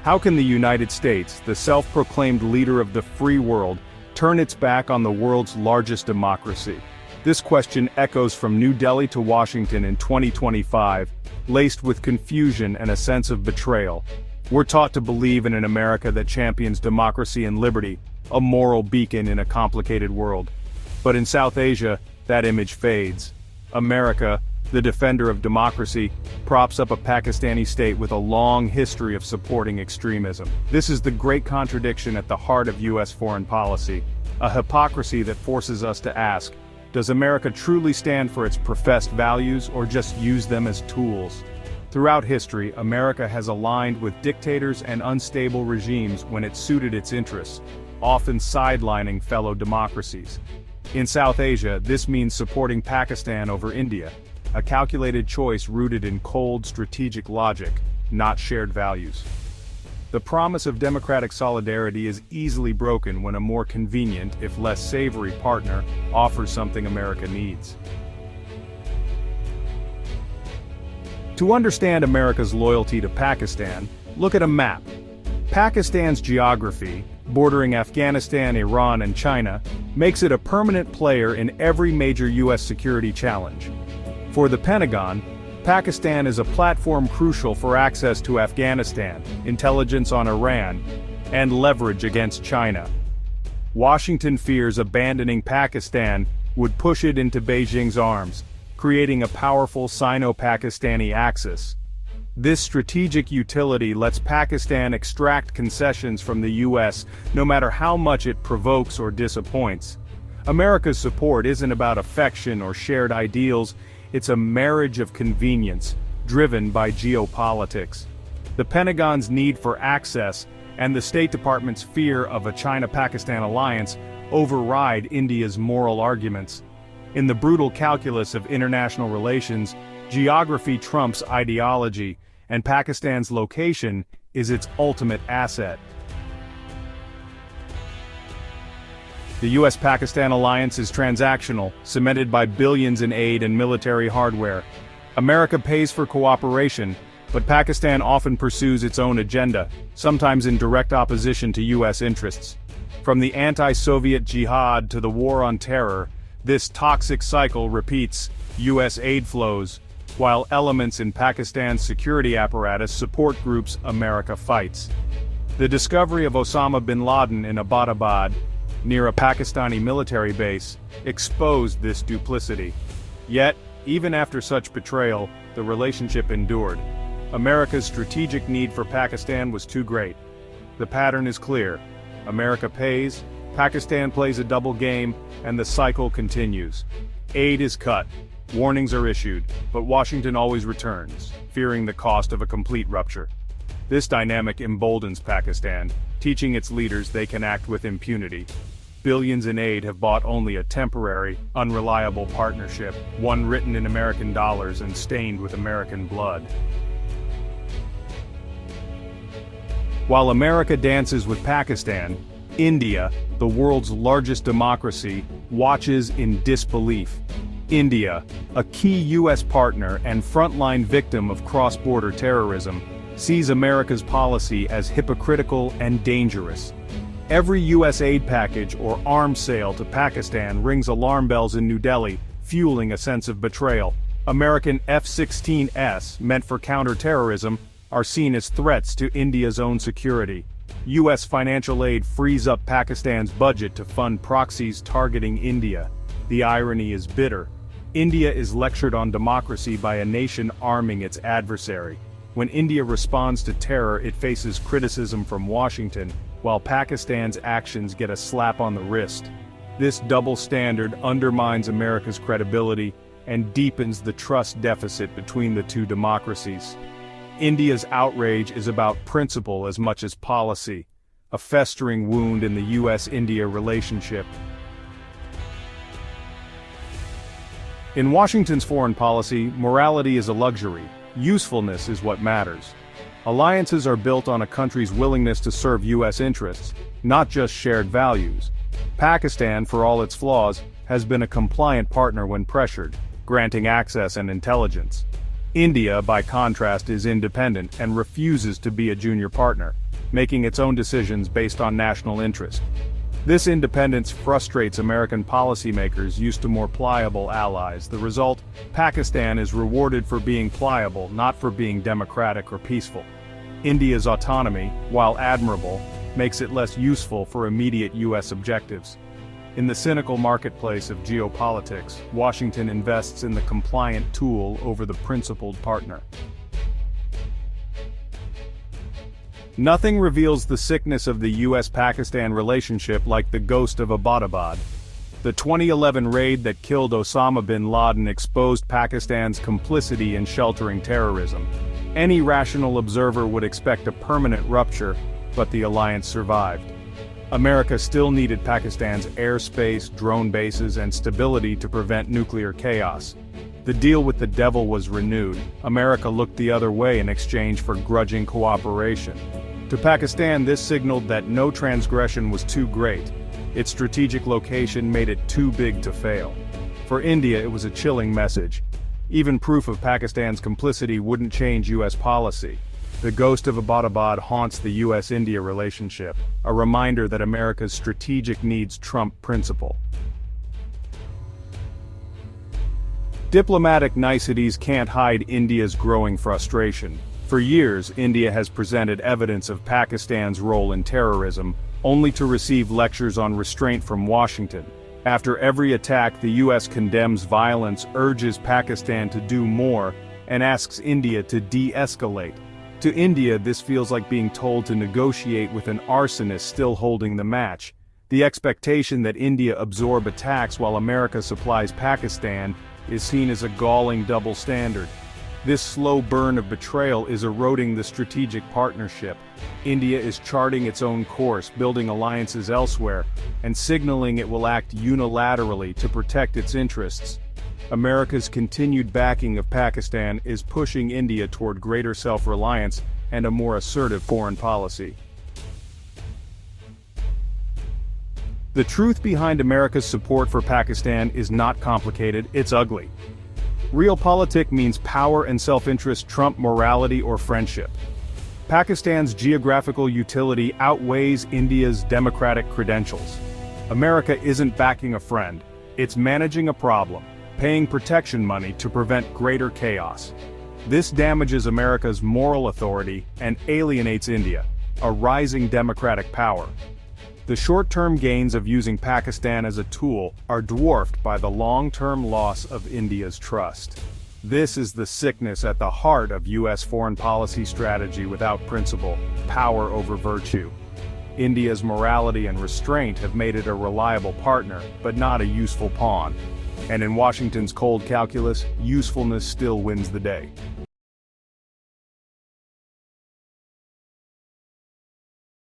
How can the United States, the self-proclaimed leader of the free world, turn its back on the world's largest democracy? This question echoes from New Delhi to Washington in 2025, laced with confusion and a sense of betrayal. We're taught to believe in an America that champions democracy and liberty, a moral beacon in a complicated world. But in South Asia, that image fades. America, the defender of democracy, props up a Pakistani state with a long history of supporting extremism. This is the great contradiction at the heart of U.S. foreign policy, a hypocrisy that forces us to ask, does America truly stand for its professed values or just use them as tools? Throughout history, America has aligned with dictators and unstable regimes when it suited its interests, often sidelining fellow democracies. In South Asia, this means supporting Pakistan over India, a calculated choice rooted in cold strategic logic, not shared values. The promise of democratic solidarity is easily broken when a more convenient, if less savory partner offers something America needs. To understand America's loyalty to Pakistan, look at a map. Pakistan's geography, bordering Afghanistan, Iran, and China, makes it a permanent player in every major U.S. security challenge. For the Pentagon, Pakistan is a platform crucial for access to Afghanistan, intelligence on Iran, and leverage against China. Washington fears abandoning Pakistan would push it into Beijing's arms, creating a powerful Sino-Pakistani axis. This strategic utility lets Pakistan extract concessions from the U.S. no matter how much it provokes or disappoints. America's support isn't about affection or shared ideals. It's a marriage of convenience, driven by geopolitics. The Pentagon's need for access and the State Department's fear of a China-Pakistan alliance override India's moral arguments. In the brutal calculus of international relations, geography trumps ideology, and Pakistan's location is its ultimate asset. The U.S.-Pakistan alliance is transactional, cemented by billions in aid and military hardware. America pays for cooperation, but Pakistan often pursues its own agenda, sometimes in direct opposition to U.S. interests. From the anti-Soviet jihad to the war on terror, this toxic cycle repeats. U.S. aid flows, while elements in Pakistan's security apparatus support groups America fights. The discovery of Osama bin Laden in Abbottabad, near a Pakistani military base, exposed this duplicity. Yet, even after such betrayal, the relationship endured. America's strategic need for Pakistan was too great. The pattern is clear. America pays, Pakistan plays a double game, and the cycle continues. Aid is cut, warnings are issued, but Washington always returns, fearing the cost of a complete rupture. This dynamic emboldens Pakistan, teaching its leaders they can act with impunity. Billions in aid have bought only a temporary, unreliable partnership, one written in American dollars and stained with American blood. While America dances with Pakistan, India, the world's largest democracy, watches in disbelief. India, a key U.S. partner and frontline victim of cross-border terrorism, sees America's policy as hypocritical and dangerous. Every U.S. aid package or arms sale to Pakistan rings alarm bells in New Delhi, fueling a sense of betrayal. American F-16s, meant for counter-terrorism, are seen as threats to India's own security. U.S. financial aid frees up Pakistan's budget to fund proxies targeting India. The irony is bitter. India is lectured on democracy by a nation arming its adversary. When India responds to terror, it faces criticism from Washington, while Pakistan's actions get a slap on the wrist. This double standard undermines America's credibility and deepens the trust deficit between the two democracies. India's outrage is about principle as much as policy, a festering wound in the U.S.-India relationship. In Washington's foreign policy, morality is a luxury. Usefulness is what matters. Alliances are built on a country's willingness to serve U.S. interests, not just shared values. Pakistan, for all its flaws, has been a compliant partner when pressured, granting access and intelligence. India, by contrast, is independent and refuses to be a junior partner, making its own decisions based on national interest. This independence frustrates American policymakers used to more pliable allies. The result, Pakistan is rewarded for being pliable, not for being democratic or peaceful. India's autonomy, while admirable, makes it less useful for immediate U.S. objectives. In the cynical marketplace of geopolitics, Washington invests in the compliant tool over the principled partner. Nothing reveals the sickness of the U.S.-Pakistan relationship like the ghost of Abbottabad. The 2011 raid that killed Osama bin Laden exposed Pakistan's complicity in sheltering terrorism. Any rational observer would expect a permanent rupture, but the alliance survived. America still needed Pakistan's airspace, drone bases, and stability to prevent nuclear chaos. The deal with the devil was renewed. America looked the other way in exchange for grudging cooperation. To Pakistan, this signaled that no transgression was too great. Its strategic location made it too big to fail. For India, it was a chilling message. Even proof of Pakistan's complicity wouldn't change U.S. policy. The ghost of Abbottabad haunts the U.S.-India relationship, a reminder that America's strategic needs trump principle. Diplomatic niceties can't hide India's growing frustration. For years, India has presented evidence of Pakistan's role in terrorism, only to receive lectures on restraint from Washington. After every attack, the U.S. condemns violence, urges Pakistan to do more, and asks India to de-escalate. To India, this feels like being told to negotiate with an arsonist still holding the match. The expectation that India absorb attacks while America supplies Pakistan is seen as a galling double standard. This slow burn of betrayal is eroding the strategic partnership. India is charting its own course, building alliances elsewhere, and signaling it will act unilaterally to protect its interests. America's continued backing of Pakistan is pushing India toward greater self-reliance and a more assertive foreign policy. The truth behind America's support for Pakistan is not complicated, it's ugly. Realpolitik means power and self-interest trump morality or friendship. Pakistan's geographical utility outweighs India's democratic credentials. America isn't backing a friend, it's managing a problem, paying protection money to prevent greater chaos. This damages America's moral authority and alienates India, a rising democratic power. The short-term gains of using Pakistan as a tool are dwarfed by the long-term loss of India's trust. This is the sickness at the heart of U.S. foreign policy strategy without principle, power over virtue. India's morality and restraint have made it a reliable partner, but not a useful pawn. And in Washington's cold calculus, usefulness still wins the day.